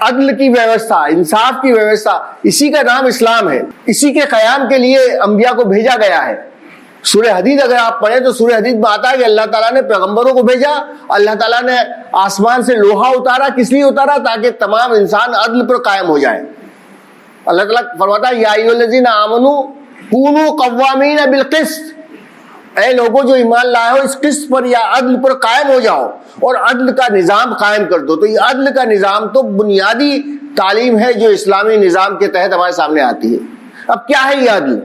عدل کی ویوستھا، انصاف کی ویوستھا، اسی کا نام اسلام ہے، اسی کے قیام کے لیے انبیاء کو بھیجا گیا ہے۔ سورہ حدید اگر آپ پڑھیں تو سورہ حدید میں آتا ہے کہ اللہ تعالیٰ نے پیغمبروں کو بھیجا، اللہ تعالیٰ نے آسمان سے لوہا اتارا، کس لیے اتارا؟ تاکہ تمام انسان عدل پر قائم ہو جائے۔ اللہ تعالیٰ فرماتا ہے یا ایھا الذین آمنوا کونوا قوامین بالقسط، اے لوگوں جو ایمان لائے ہو اس قسط پر یا عدل پر قائم ہو جاؤ اور عدل کا نظام قائم کر دو۔ تو یہ عدل کا نظام تو بنیادی تعلیم ہے جو اسلامی نظام کے تحت ہمارے سامنے آتی ہے۔ اب کیا ہے یہ عدل؟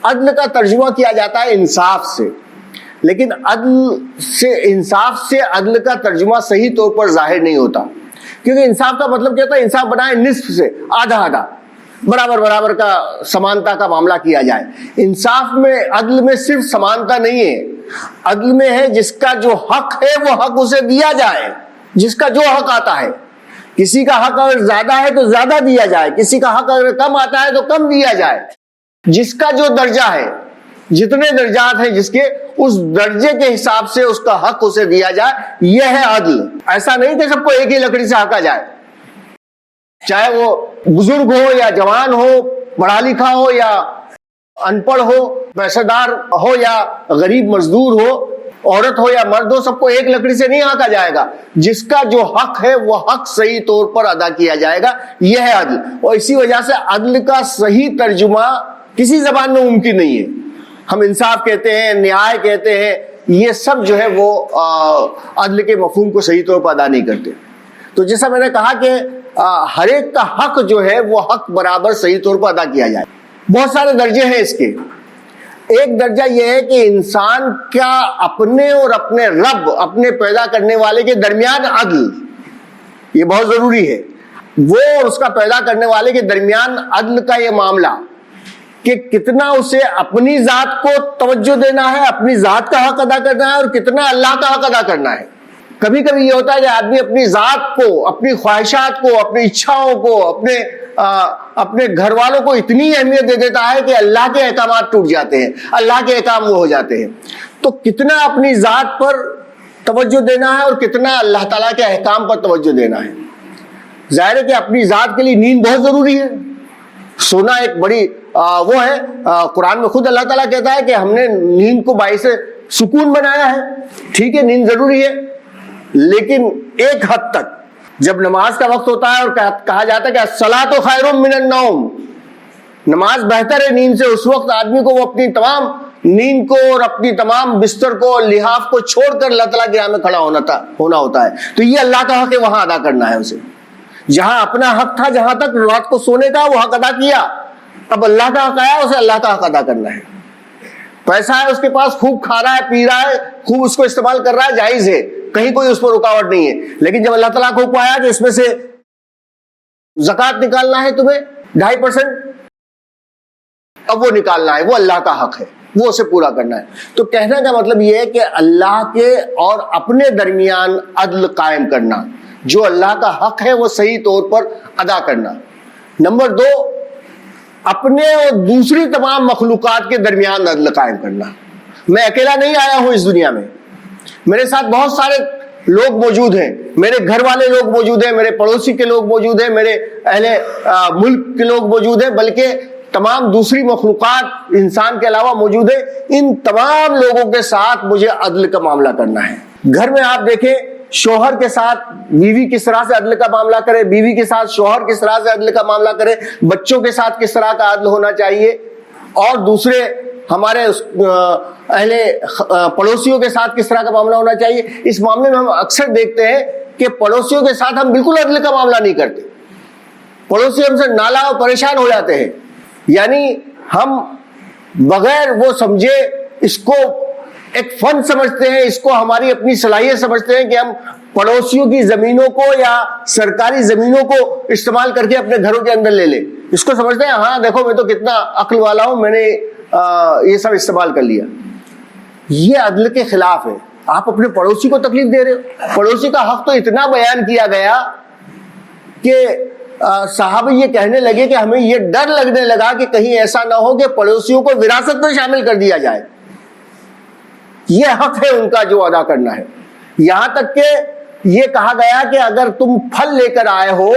عدل کا ترجمہ کیا جاتا ہے انصاف سے، لیکن انصاف سے عدل کا ترجمہ صحیح طور پر ظاہر نہیں ہوتا، کیونکہ انصاف کا مطلب کیا ہوتا ہے؟ انصاف بنائے نصف سے، آدھا آدھا، برابر برابر کا، سمانتا کا معاملہ کیا جائے۔ انصاف میں، عدل میں صرف سمانتا نہیں ہے، عدل میں ہے جس کا جو حق ہے وہ حق اسے دیا جائے، جس کا جو حق آتا ہے۔ کسی کا حق اگر زیادہ ہے تو زیادہ دیا جائے، کسی کا حق اگر کم آتا ہے تو کم دیا جائے۔ جس کا جو درجہ ہے، جتنے درجات ہیں جس کے، اس درجے کے حساب سے اس کا حق اسے دیا جائے، یہ ہے عدل۔ ایسا نہیں کہ سب کو ایک ہی لکڑی سے ہانکا جائے، چاہے وہ بزرگ ہو یا جوان ہو، پڑھا لکھا ہو یا ان پڑھ ہو، پیسہ دار ہو یا غریب مزدور ہو، عورت ہو یا مرد ہو، سب کو ایک لکڑی سے نہیں ہانکا جائے گا۔ جس کا جو حق ہے وہ حق صحیح طور پر ادا کیا جائے گا، یہ ہے عدل۔ اور اسی وجہ سے عدل کا صحیح ترجمہ کسی زبان میں ممکن نہیں ہے۔ ہم انصاف کہتے ہیں، نیائے کہتے ہیں، یہ سب جو ہے وہ عدل کے مفہوم کو صحیح طور پر ادا نہیں کرتے۔ تو جیسا میں نے کہا کہ ہر ایک کا حق جو ہے وہ حق برابر صحیح طور پر ادا کیا جائے۔ بہت سارے درجے ہیں اس کے۔ ایک درجہ یہ ہے کہ انسان کا اپنے اور اپنے رب، اپنے پیدا کرنے والے کے درمیان عدل، یہ بہت ضروری ہے۔ وہ اور اس کا پیدا کرنے والے کے درمیان عدل کا یہ معاملہ کہ کتنا اسے اپنی ذات کو توجہ دینا ہے، اپنی ذات کا حق ادا کرنا ہے، اور کتنا اللہ کا حق ادا کرنا ہے۔ کبھی کبھی یہ ہوتا ہے کہ آدمی اپنی ذات کو، اپنی خواہشات کو، اپنی اچھاؤں کو، اپنے گھر والوں کو اتنی اہمیت دے دیتا ہے کہ اللہ کے احکامات ٹوٹ جاتے ہیں، اللہ کے احکام وہ ہو جاتے ہیں۔ تو کتنا اپنی ذات پر توجہ دینا ہے اور کتنا اللہ تعالیٰ کے احکام پر توجہ دینا ہے۔ ظاہر ہے کہ اپنی ذات کے لیے نیند بہت ضروری ہے، سونا ایک بڑی وہ ہے۔ قرآن میں خود اللہ تعالیٰ کہتا ہے کہ ہم نے نیند کو باعث سکون بنایا ہے۔ ٹھیک ہے، نیند ضروری ہے، لیکن ایک حد تک۔ جب نماز کا وقت ہوتا ہے اور کہا جاتا ہے کہ الصلاۃ خیر من النوم، نماز بہتر ہے نیند سے، اس وقت آدمی کو وہ اپنی تمام نیند کو اور اپنی تمام بستر کو، لحاف کو چھوڑ کر اللہ تعالیٰ کے یہاں کھڑا ہونا ہوتا ہے۔ تو یہ اللہ کا حق ہے، وہاں ادا کرنا ہے اسے۔ جہاں اپنا حق تھا، جہاں تک رات کو سونے کا، وہ حق ادا کیا۔ اب اللہ کا حق آیا، اسے اللہ کا حق ادا کرنا ہے۔ پیسہ ہے اس کے پاس، خوب کھا رہا ہے، پی رہا ہے، خوب اس کو استعمال کر رہا ہے، جائز ہے، کہیں کوئی اس پر رکاوٹ نہیں ہے۔ لیکن جب اللہ تعالیٰ کو حکم آیا کہ اس میں سے زکوٰۃ نکالنا ہے تمہیں 2.5%، اب وہ نکالنا ہے، وہ اللہ کا حق ہے، وہ اسے پورا کرنا ہے۔ تو کہنے کا مطلب یہ ہے کہ اللہ کے اور اپنے درمیان عدل قائم کرنا، جو اللہ کا حق ہے وہ صحیح طور پر ادا کرنا۔ نمبر 2، اپنے اور دوسری تمام مخلوقات کے درمیان عدل قائم کرنا۔ میں اکیلا نہیں آیا ہوں اس دنیا میں، میرے ساتھ بہت سارے لوگ موجود ہیں، میرے گھر والے لوگ موجود ہیں، میرے پڑوسی کے لوگ موجود ہیں، میرے اہل ملک کے لوگ موجود ہیں، بلکہ تمام دوسری مخلوقات انسان کے علاوہ موجود ہیں۔ ان تمام لوگوں کے ساتھ مجھے عدل کا معاملہ کرنا ہے۔ گھر میں آپ دیکھیں، شوہر کے ساتھ بیوی کس طرح سے عدل کا معاملہ کرے، بیوی کے ساتھ شوہر کس طرح سے عدل کا معاملہ کرے، بچوں کے ساتھ کس طرح کا عدل ہونا چاہیے، اور دوسرے ہمارے اہل پڑوسیوں کے ساتھ کس طرح کا معاملہ ہونا چاہیے۔ اس معاملے میں ہم اکثر دیکھتے ہیں کہ پڑوسیوں کے ساتھ ہم بالکل عدل کا معاملہ نہیں کرتے، پڑوسی ہم سے نالا اور پریشان ہو جاتے ہیں، یعنی ہم بغیر وہ سمجھے اس کو ایک فن سمجھتے ہیں، اس کو ہماری اپنی صلاحیت سمجھتے ہیں کہ ہم پڑوسیوں کی زمینوں کو یا سرکاری زمینوں کو استعمال کر کے اپنے گھروں کے اندر لے لیں۔ اس کو سمجھتے ہیں ہاں دیکھو میں تو کتنا عقل والا ہوں، میں نے یہ سب استعمال کر لیا۔ یہ عدل کے خلاف ہے۔ آپ اپنے پڑوسی کو تکلیف دے رہے ہو۔ پڑوسی کا حق تو اتنا بیان کیا گیا کہ صحابہ یہ کہنے لگے کہ ہمیں یہ ڈر لگنے لگا کہ کہیں ایسا نہ ہو کہ پڑوسیوں کو وراثت میں شامل کر دیا جائے۔ یہ حق ہے ان کا جو ادا کرنا ہے۔ یہاں تک کہ یہ کہا گیا کہ اگر تم پھل لے کر آئے ہو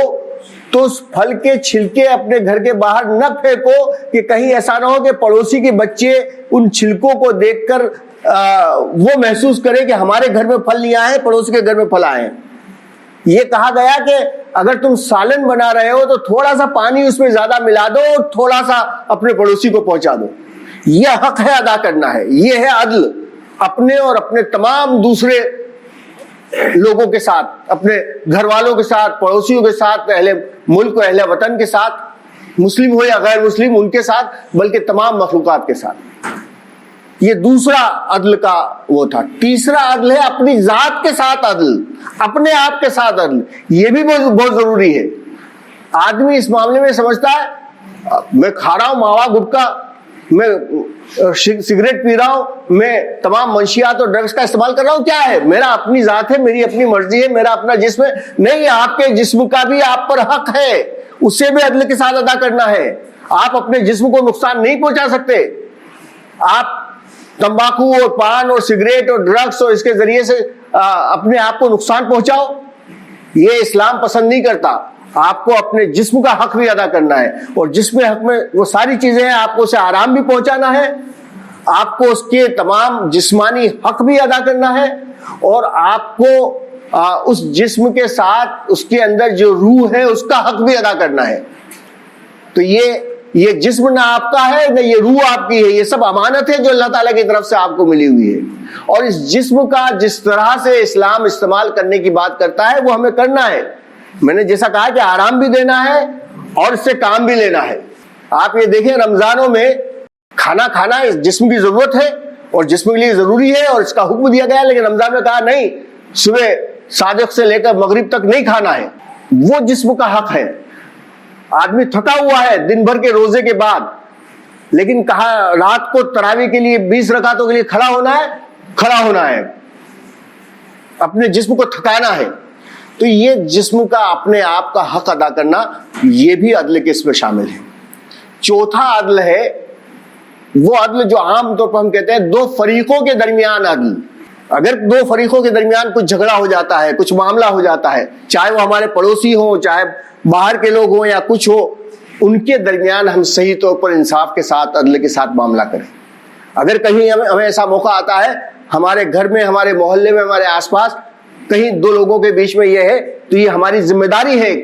تو اس پھل کے چھلکے اپنے گھر کے باہر نہ پھینکو کہ کہیں ایسا نہ ہو کہ پڑوسی کے بچے ان چھلکوں کو دیکھ کر وہ محسوس کرے کہ ہمارے گھر میں پھل نہیں آئے، پڑوسی کے گھر میں پھل آئے۔ یہ کہا گیا کہ اگر تم سالن بنا رہے ہو تو تھوڑا سا پانی اس میں زیادہ ملا دو اور تھوڑا سا اپنے پڑوسی کو پہنچا دو۔ یہ حق ہے ادا کرنا ہے، یہ ہے عدل، اپنے اور اپنے تمام دوسرے لوگوں کے ساتھ، اپنے گھر والوں کے ساتھ، پڑوسیوں کے ساتھ، اہل ملک و اہل وطن کے ساتھ، مسلم ہو یا غیر مسلم ان کے ساتھ، بلکہ تمام مخلوقات کے ساتھ۔ یہ دوسرا عدل کا وہ تھا۔ تیسرا عدل ہے اپنی ذات کے ساتھ عدل، اپنے آپ کے ساتھ عدل۔ یہ بھی بہت ضروری ہے۔ آدمی اس معاملے میں سمجھتا ہے میں کھا رہا ہوں ماوا گٹکا، میں سگریٹ پی رہا ہوں، میں تمام منشیات اور ڈرگس کا استعمال کر رہا ہوں، کیا ہے؟ میرا اپنی ذات ہے، میری اپنی مرضی ہے، میرا اپنا جسم ہے۔ نہیں، آپ کے جسم کا بھی آپ پر حق ہے، اسے بھی عدل کے ساتھ ادا کرنا ہے۔ آپ اپنے جسم کو نقصان نہیں پہنچا سکتے۔ آپ تمباکو اور پان اور سگریٹ اور ڈرگس اور اس کے ذریعے سے اپنے آپ کو نقصان پہنچاؤ، یہ اسلام پسند نہیں کرتا۔ آپ کو اپنے جسم کا حق بھی ادا کرنا ہے، اور جسم حق میں وہ ساری چیزیں ہیں، آپ کو اسے آرام بھی پہنچانا ہے، آپ کو اس کے تمام جسمانی حق بھی ادا کرنا ہے، اور آپ کو اس جسم کے ساتھ اس کے اندر جو روح ہے اس کا حق بھی ادا کرنا ہے۔ تو یہ جسم نہ آپ کا ہے نہ یہ روح آپ کی ہے، یہ سب امانت ہے جو اللہ تعالیٰ کی طرف سے آپ کو ملی ہوئی ہے، اور اس جسم کا جس طرح سے اسلام استعمال کرنے کی بات کرتا ہے وہ ہمیں کرنا ہے۔ میں نے جیسا کہا کہ آرام بھی دینا ہے اور اس سے کام بھی لینا ہے۔ آپ یہ دیکھیں رمضانوں میں کھانا کھانا اس جسم کی ضرورت ہے اور جسم کے لیے ضروری ہے اور اس کا حکم دیا گیا ہے، لیکن رمضان میں کہا نہیں، صبح صادق سے لے کر مغرب تک نہیں کھانا ہے، وہ جسم کا حق ہے۔ آدمی تھکا ہوا ہے دن بھر کے روزے کے بعد، لیکن کہا رات کو تراویح کے لیے 20 رکعتوں کے لیے کھڑا ہونا ہے، اپنے جسم کو تھکانا ہے۔ تو یہ جسم کا اپنے آپ کا حق ادا کرنا، یہ بھی عدل کے اس میں شامل ہے۔ چوتھا عدل ہے وہ عدل جو عام طور پر ہم کہتے ہیں دو فریقوں کے درمیان عدل۔ اگر دو فریقوں کے درمیان کچھ جھگڑا ہو جاتا ہے، کچھ معاملہ ہو جاتا ہے، چاہے وہ ہمارے پڑوسی ہوں، چاہے باہر کے لوگ ہوں یا کچھ ہو، ان کے درمیان ہم صحیح طور پر انصاف کے ساتھ عدل کے ساتھ معاملہ کریں۔ اگر کہیں ہمیں ایسا موقع آتا ہے ہمارے گھر میں، ہمارے محلے میں، ہمارے آس پاس کہیں دو لوگوں کے بیچ میں یہ ہے، تو یہ ہماری ذمہ داری ہے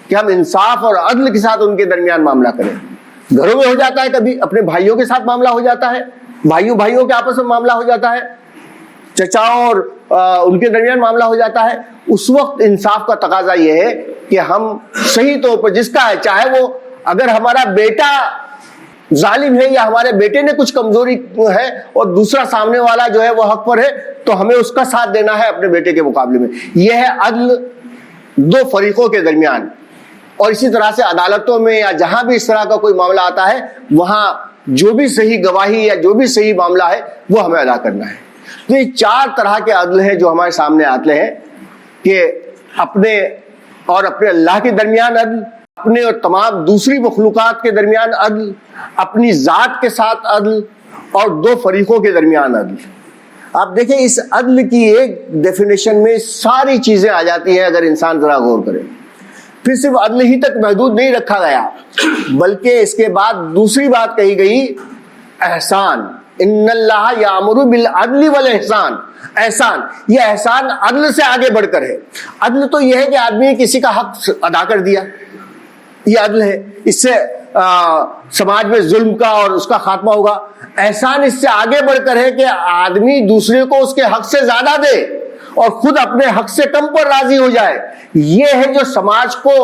کہ ہم انصاف اور عدل کے ساتھ ان کے درمیان معاملہ کریں۔ گھروں میں ہو جاتا ہے، کبھی اپنے بھائیوں کے ساتھ معاملہ ہو جاتا ہے، بھائیوں کے آپس میں معاملہ ہو جاتا ہے، چچاؤں اور ان کے درمیان معاملہ ہو جاتا ہے۔ اس وقت انصاف کا تقاضا یہ ہے کہ ہم صحیح طور پر جس کا ہے، چاہے وہ اگر ہمارا بیٹا ظالم ہے یا ہمارے بیٹے نے کچھ کمزوری ہے اور دوسرا سامنے والا جو ہے وہ حق پر ہے، تو ہمیں اس کا ساتھ دینا ہے اپنے بیٹے کے مقابلے میں۔ یہ ہے عدل دو فریقوں کے درمیان۔ اور اسی طرح سے عدالتوں میں یا جہاں بھی اس طرح کا کوئی معاملہ آتا ہے، وہاں جو بھی صحیح گواہی یا جو بھی صحیح معاملہ ہے وہ ہمیں ادا کرنا ہے۔ تو یہ 4 طرح کے عدل ہیں جو ہمارے سامنے آتے ہیں، کہ اپنے اور اپنے اللہ کے درمیان عدل، اپنے اور تمام دوسری مخلوقات کے درمیان عدل، اپنی ذات کے ساتھ عدل، اور دو فریقوں کے درمیان عدل۔ آپ دیکھیں اس عدل کی ایک ڈیفینیشن میں ساری چیزیں آ جاتی ہیں اگر انسان ذرا غور کرے۔ پھر صرف عدل ہی تک محدود نہیں رکھا گیا، بلکہ اس کے بعد دوسری بات کہی گئی، احسان۔ ان اللہ یامر بالعدل والاحسان۔ احسان، یہ احسان عدل سے آگے بڑھ کر ہے۔ عدل تو یہ ہے کہ آدمی نے کسی کا حق ادا کر دیا، یہ عدل ہے، اس سے سماج میں ظلم کا اور اس کا خاتمہ ہوگا۔ احسان اس سے آگے بڑھ کر ہے کہ آدمی دوسرے کو اس کے حق سے زیادہ دے اور خود اپنے حق سے کم پر راضی ہو جائے۔ یہ ہے جو سماج کو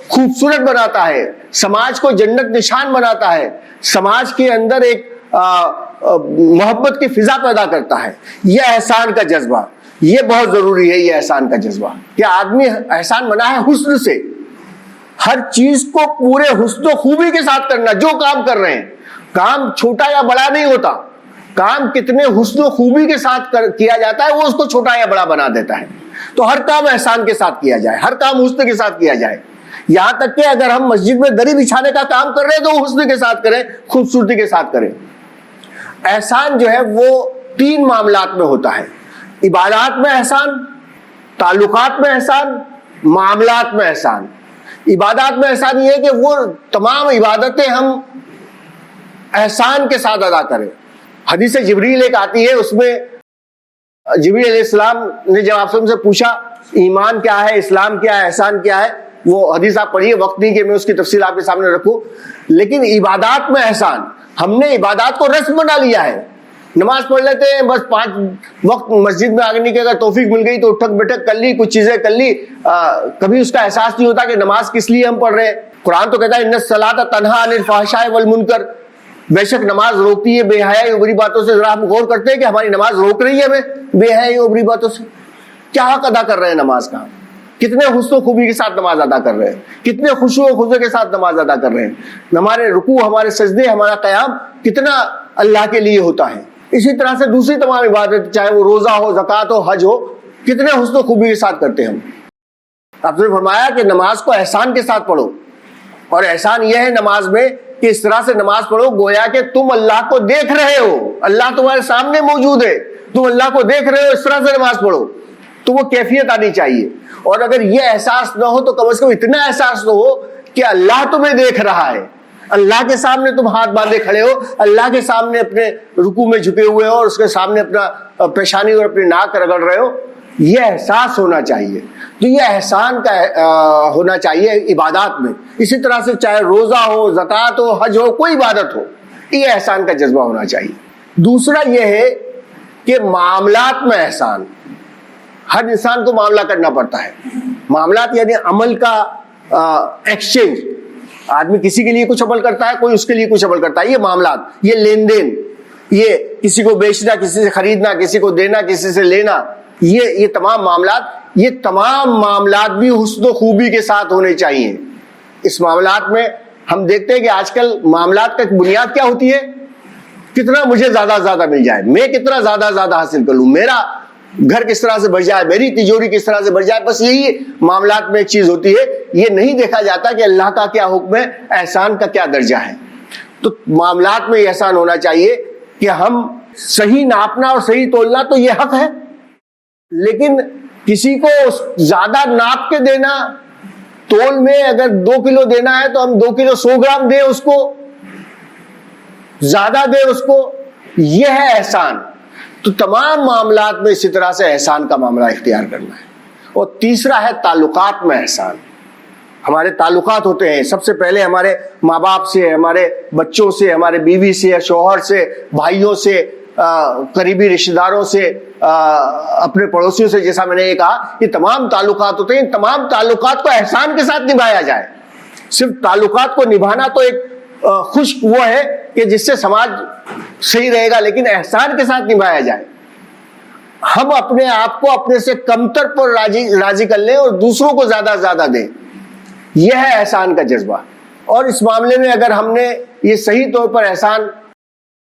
خوبصورت بناتا ہے، سماج کو جنت نشان بناتا ہے، سماج کے اندر ایک محبت کی فضا پیدا کرتا ہے۔ یہ احسان کا جذبہ، یہ بہت ضروری ہے۔ یہ احسان کا جذبہ کہ آدمی احسان بنا ہے حسن سے، ہر چیز کو پورے حسن و خوبی کے ساتھ کرنا۔ جو کام کر رہے ہیں، کام چھوٹا یا بڑا نہیں ہوتا، کام کتنے حسن و خوبی کے ساتھ کیا جاتا ہے وہ اس کو چھوٹا یا بڑا بنا دیتا ہے۔ تو ہر کام احسان کے ساتھ کیا جائے، ہر کام حسن کے ساتھ کیا جائے۔ یہاں تک کہ اگر ہم مسجد میں دری بچھانے کا کام کر رہے ہیں تو حسن کے ساتھ کریں، خوبصورتی کے ساتھ کریں۔ احسان جو ہے وہ 3 معاملات میں ہوتا ہے۔ عبادات میں احسان، تعلقات میں احسان، معاملات میں احسان. عبادات میں احسان یہ ہے کہ وہ تمام عبادتیں ہم احسان کے ساتھ ادا کریں. حدیث جبریل ایک آتی ہے، اس میں جبریل علیہ السلام نے جب آپ سے پوچھا ایمان کیا ہے، اسلام کیا ہے، احسان کیا ہے، وہ حدیث آپ پڑھیے، وقت نہیں کہ میں اس کی تفصیل آپ کے سامنے رکھوں. لیکن عبادات میں احسان، ہم نے عبادات کو رسم بنا لیا ہے. نماز پڑھ لیتے ہیں بس 5 وقت مسجد میں آگے نہیں کہ اگر توفیق مل گئی تو اٹھک بیٹھک کر لی، کچھ چیزیں کر لی، کبھی اس کا احساس نہیں ہوتا کہ نماز کس لیے ہم پڑھ رہے ہیں. قرآن تو کہتا ہے ان الصلاۃ تنہا عن الفحشاء والمنکر، بے شک نماز روکتی ہے بے حیائی اور بری باتوں سے. ذرا ہم غور کرتے ہیں کہ ہماری نماز روک رہی ہے ہمیں بے حیائی اور بری باتوں سے. کیا حق ادا کر رہے ہیں نماز کا؟ کتنے حسن و خوبی کے ساتھ نماز ادا کر رہے ہیں، کتنے خشوع و خضوع کے ساتھ نماز ادا کر رہے ہیں. ہمارے رکوع، ہمارے سجدے، ہمارا قیام کتنا اللہ کے لیے ہوتا ہے. اسی طرح سے دوسری تمام عبادت، چاہے وہ روزہ ہو، زکوٰۃ ہو، حج ہو، کتنے حسن و خوبی کے ساتھ کرتے ہیں ہم. آپ نے فرمایا کہ نماز کو احسان کے ساتھ پڑھو، اور احسان یہ ہے نماز میں کہ اس طرح سے نماز پڑھو گویا کہ تم اللہ کو دیکھ رہے ہو، اللہ تمہارے سامنے موجود ہے، تم اللہ کو دیکھ رہے ہو، اس طرح سے نماز پڑھو. تو وہ کیفیت آنی چاہیے. اور اگر یہ احساس نہ ہو تو کم از کم اتنا احساس تو ہو کہ اللہ تمہیں دیکھ رہا ہے، اللہ کے سامنے تم ہاتھ باندھے کھڑے ہو، اللہ کے سامنے اپنے رکوع میں جھکے ہوئے ہو اور اس کے سامنے اپنا پیشانی اور اپنی ناک رگڑ رہے ہو. یہ احساس ہونا چاہیے. تو یہ احسان کا ہونا چاہیے عبادات میں. اسی طرح سے چاہے روزہ ہو، زکوٰۃ ہو، حج ہو، کوئی عبادت ہو، یہ احسان کا جذبہ ہونا چاہیے. دوسرا یہ ہے کہ معاملات میں احسان. ہر انسان کو معاملہ کرنا پڑتا ہے. معاملات یعنی عمل کا ایکسچینج. آدمی کسی کے لیے کچھ عمل کرتا ہے، کوئی اس کے لیے کچھ عمل کرتا ہے. یہ معاملات، یہ لین دین، یہ کسی کو بیچنا، کسی سے خریدنا، کسی کو دینا، کسی سے لینا، یہ تمام معاملات، یہ تمام معاملات بھی حسن و خوبی کے ساتھ ہونے چاہیے. اس معاملات میں ہم دیکھتے ہیں کہ آج کل معاملات کا بنیاد کیا ہوتی ہے؟ کتنا مجھے زیادہ زیادہ مل جائے، میں کتنا زیادہ زیادہ حاصل کر لوں، میرا گھر کس طرح سے بڑھ جائے، میری تجوری کس طرح سے بڑھ جائے. بس یہی معاملات میں ایک چیز ہوتی ہے. یہ نہیں دیکھا جاتا کہ اللہ کا کیا حکم ہے، احسان کا کیا درجہ ہے. تو معاملات میں یہ احسان ہونا چاہیے کہ ہم صحیح ناپنا اور صحیح تولنا تو یہ حق ہے، لیکن کسی کو زیادہ ناپ کے دینا، تول میں اگر 2 کلو دینا ہے تو ہم 2 کلو 100 گرام دیں، اس کو زیادہ دیں اس کو، یہ ہے احسان. تو تمام معاملات میں اسی طرح سے احسان کا معاملہ اختیار کرنا ہے. اور تیسرا ہے تعلقات میں احسان. ہمارے تعلقات ہوتے ہیں، سب سے پہلے ہمارے ماں باپ سے، ہمارے بچوں سے، ہمارے بیوی سے، شوہر سے، بھائیوں سے، قریبی رشتہ داروں سے، اپنے پڑوسیوں سے. جیسا میں نے یہ کہا، یہ تمام تعلقات ہوتے ہیں. ان تمام تعلقات کو احسان کے ساتھ نبھایا جائے. صرف تعلقات کو نبھانا تو ایک خشک وہ ہے کہ جس سے سماج صحیح رہے گا، لیکن احسان کے ساتھ نبھایا جائے. ہم اپنے آپ کو اپنے سے کمتر پر راضی کر لیں اور دوسروں کو زیادہ زیادہ دیں. یہ ہے احسان کا جذبہ. اور اس معاملے میں اگر ہم نے یہ صحیح طور پر احسان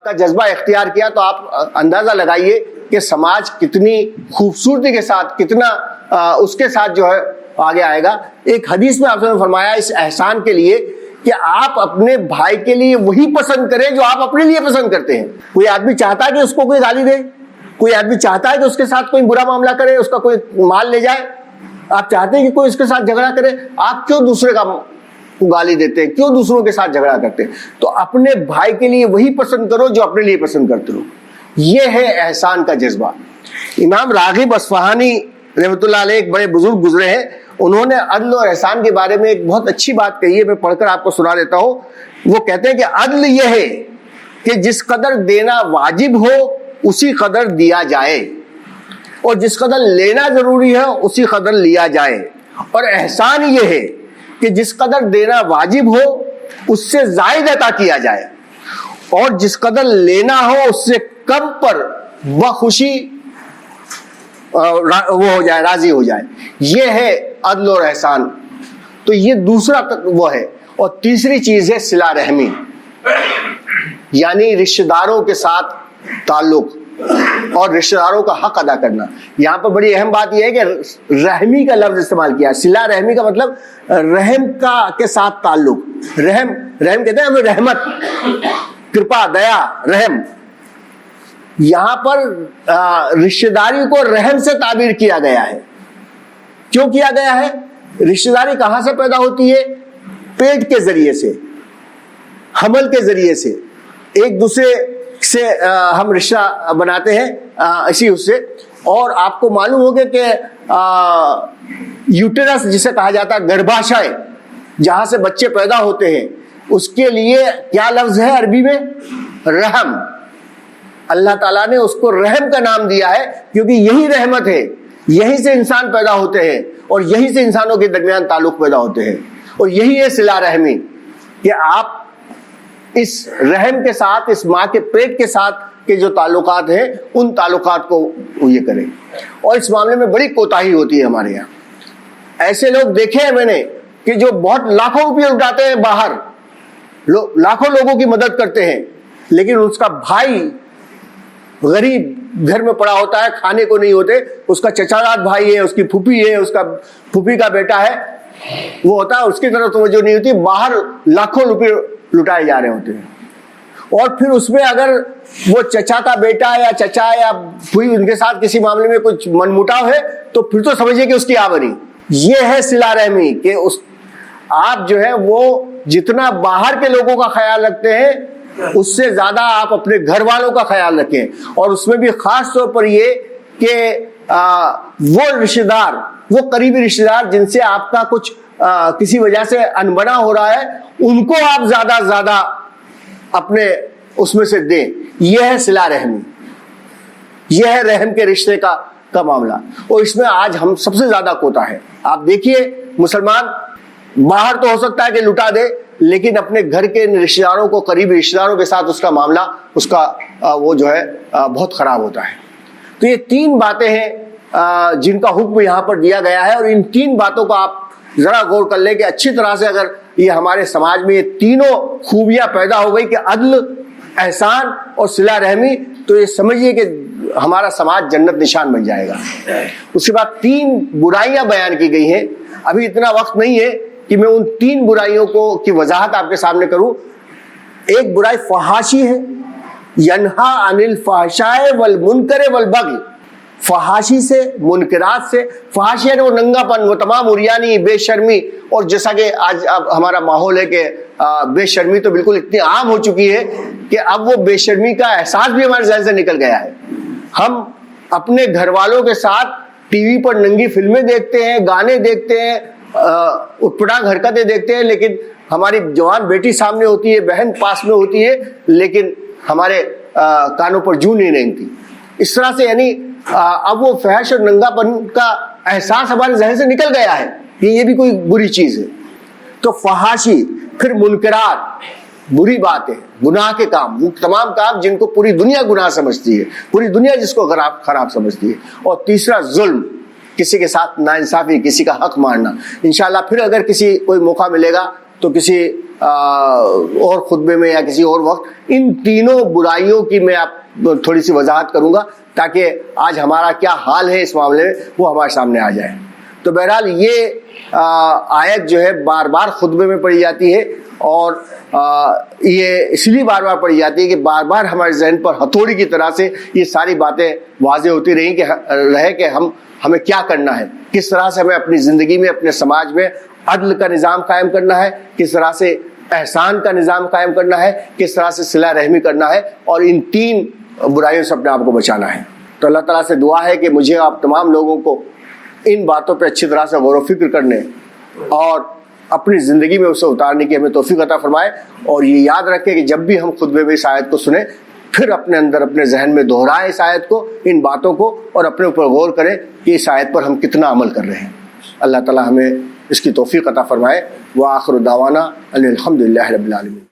کا جذبہ اختیار کیا تو آپ اندازہ لگائیے کہ سماج کتنی خوبصورتی کے ساتھ، کتنا اس کے ساتھ جو ہے آگے آئے گا. ایک حدیث میں آپ نے فرمایا اس احسان کے لیے کہ آپ اپنے بھائی کے لیے وہی پسند کریں جو آپ اپنے لیے پسند کرتے ہیں. کوئی آدمی چاہتا ہے کہ اس کو کوئی گالی دے، کوئی آدمی چاہتا ہے کہ اس کے ساتھ کوئی برا معاملہ کرے، اس کا کوئی مال لے جائے. آپ چاہتے ہیں کہ کوئی اس کے ساتھ جھگڑا کرے، آپ کیوں دوسرے کا گالی دیتے ہیں، کیوں دوسروں کے ساتھ جھگڑا کرتے ہیں؟ تو اپنے بھائی کے لیے وہی پسند کرو جو اپنے لیے پسند کرتے ہو. یہ ہے احسان کا جذبہ. امام راغب اصفہانی رحمۃ اللہ علیہ ایک بڑے بزرگ گزرے ہیں، انہوں نے عدل اور احسان کے بارے میں ایک بہت اچھی بات کہی ہے. میں پڑھ کر آپ کو سنا دیتا ہوں. وہ کہتے ہیں کہ عدل یہ ہے کہ جس قدر دینا واجب ہو اسی قدر دیا جائے، اور جس قدر لینا ضروری ہے اسی قدر لیا جائے. اور احسان یہ ہے کہ جس قدر دینا واجب ہو اس سے زائد عطا کیا جائے، اور جس قدر لینا ہو اس سے کم پر بخوشی وہ ہو جائے، راضی ہو جائے. یہ ہے عدل اور احسان. تو یہ دوسرا وہ ہے. اور تیسری چیز ہے صلہ رحمی، یعنی رشتہ داروں کے ساتھ تعلق اور رشتہ داروں کا حق ادا کرنا. یہاں پر بڑی اہم بات یہ ہے کہ رحمی کا لفظ استعمال کیا. صلہ رحمی کا مطلب رحم کا کے ساتھ تعلق. رحم کہتے ہیں ہمیں رحمت، کرپا، دیا، رحم. یہاں پر رشتہ داری کو رحم سے تعبیر کیا گیا ہے. کیوں کیا گیا ہے؟ رشتہ داری کہاں سے پیدا ہوتی ہے؟ پیٹ کے ذریعے سے، حمل کے ذریعے سے، ایک دوسرے سے ہم رشتہ بناتے ہیں اسی اس سے. اور آپ کو معلوم ہوگا کہ یوٹرس جسے کہا جاتا ہے، گربھاشے جہاں سے بچے پیدا ہوتے ہیں، اس کے لیے کیا لفظ ہے عربی میں؟ رحم. اللہ تعالیٰ نے اس کو رحم کا نام دیا ہے کیونکہ یہی رحمت ہے، یہی سے انسان پیدا ہوتے ہیں اور یہی سے انسانوں کے درمیان تعلق پیدا ہوتے ہیں. اور یہی ہے صلہ رحمی، کہ آپ اس رحم کے ساتھ، اس ماں کے پیٹ کے ساتھ کے جو تعلقات ہیں ان تعلقات کو یہ کریں. اور اس معاملے میں بڑی کوتاہی ہوتی ہے ہمارے یہاں. ایسے لوگ دیکھے ہیں میں نے کہ جو بہت لاکھوں روپئے اٹھاتے ہیں باہر، لاکھوں لوگوں کی مدد کرتے ہیں، لیکن اس کا بھائی غریب گھر میں پڑا ہوتا ہے، کھانے کو نہیں ہوتے، اس کا چچا بھائی ہے، اس کی پھوپھی ہے، اس کا پھوپھی کا بیٹا ہے، وہ ہوتا ہے، اس کی طرف توجہ نہیں ہوتی، باہر لاکھوں روپے لٹائے جا رہے ہوتے ہیں. اور پھر اس میں اگر وہ چچا کا بیٹا یا چچا یا پھوپھی ان کے ساتھ کسی معاملے میں کچھ من مٹاؤ ہے تو پھر تو سمجھیے کہ اس کی آبری. یہ ہے صلہ رحمی، کہ آپ جو ہے وہ جتنا باہر کے لوگوں کا خیال رکھتے ہیں اس سے زیادہ آپ اپنے گھر والوں کا خیال رکھیں. اور اس میں بھی خاص طور پر یہ کہ وہ رشتہ دار، وہ قریبی رشتہ دار جن سے آپ کا کچھ کسی وجہ سے انبنا ہو رہا ہے، ان کو آپ زیادہ سے زیادہ اپنے اس میں سے دیں. یہ ہے صلہ رحمی، یہ ہے رحم کے رشتے کا معاملہ. اور اس میں آج ہم سب سے زیادہ کوتا ہے. آپ دیکھیے مسلمان باہر تو ہو سکتا ہے کہ لٹا دے، لیکن اپنے گھر کے رشتہ داروں کو، قریبی رشتہ داروں کے ساتھ اس کا معاملہ، اس کا وہ جو ہے بہت خراب ہوتا ہے. تو یہ تین باتیں ہیں جن کا حکم یہاں پر دیا گیا ہے. اور ان تین باتوں کو آپ ذرا غور کر لیں کہ اچھی طرح سے اگر یہ ہمارے سماج میں یہ تینوں خوبیاں پیدا ہو گئی کہ عدل، احسان اور صلہ رحمی، تو یہ سمجھیے کہ ہمارا سماج جنت نشان بن جائے گا. اس کے بعد تین برائیاں بیان کی گئی ہیں. ابھی اتنا وقت نہیں ہے کہ میں ان تین برائیوں کی وضاحت آپ کے سامنے کروں. ایک برائی فحاشی ہے، ینہا عن الفحشاء والمنکر والبغی. فحاشی سے، منکرات سے. فحاشی ہے وہ ننگا پن، وہ تمام عریانی، بے شرمی. اور جیسا کہ آج اب ہمارا ماحول ہے کہ بے شرمی تو بالکل اتنی عام ہو چکی ہے کہ اب وہ بے شرمی کا احساس بھی ہمارے ذہن سے نکل گیا ہے. ہم اپنے گھر والوں کے ساتھ ٹی وی پر ننگی فلمیں دیکھتے ہیں، گانے دیکھتے ہیں، اٹھ پٹانگ حرکتیں دیکھتے ہیں، لیکن ہماری جوان بیٹی سامنے ہوتی ہے، بہن پاس میں ہوتی ہے، لیکن ہمارے کانوں پر جوں نہیں رینگتی. اس طرح سے یعنی اب وہ فحش اور ننگا پن کا احساس ہمارے ذہن سے نکل گیا ہے کہ یہ بھی کوئی بری چیز ہے. تو فحاشی، پھر منکرات، بری باتیں، گناہ کے کام، وہ تمام کام جن کو پوری دنیا گناہ سمجھتی ہے، پوری دنیا جس کو خراب سمجھتی ہے. اور تیسرا ظلم، کسی کے ساتھ ناانصافی، کسی کا حق مارنا. انشاءاللہ پھر اگر کوئی موقع ملے گا تو کسی اور خطبے میں یا کسی اور وقت ان تینوں برائیوں کی میں آپ تھوڑی سی وضاحت کروں گا تاکہ آج ہمارا کیا حال ہے اس معاملے میں وہ ہمارے سامنے آ جائے. تو بہرحال یہ آیت جو ہے بار بار خطبے میں پڑھی جاتی ہے، اور یہ اس لیے بار بار پڑھی جاتی ہے کہ بار بار ہمارے ذہن پر ہتھوڑی کی طرح سے یہ ساری باتیں واضح ہوتی رہیں کہ ہمیں کیا کرنا ہے، کس طرح سے ہمیں اپنی زندگی میں، اپنے سماج میں عدل کا نظام قائم کرنا ہے، کس طرح سے احسان کا نظام قائم کرنا ہے، کس طرح سے صلہ رحمی کرنا ہے، اور ان تین برائیوں سے اپنے آپ کو بچانا ہے. تو اللہ تعالیٰ سے دعا ہے کہ مجھے آپ تمام لوگوں کو ان باتوں پہ اچھی طرح سے غور و فکر کرنے اور اپنی زندگی میں اسے اتارنے کی ہمیں توفیق عطا فرمائے. اور یہ یاد رکھیں کہ جب بھی ہم خطبے میں اس آیت کو سنیں پھر اپنے اندر، اپنے ذہن میں دہرائیں اس آیت کو، ان باتوں کو، اور اپنے اوپر غور کریں کہ اس آیت پر ہم کتنا عمل کر رہے ہیں. اللہ تعالیٰ ہمیں اس کی توفیق عطا فرمائے. وآخر دعوانا ان الحمد للہ رب العالمین.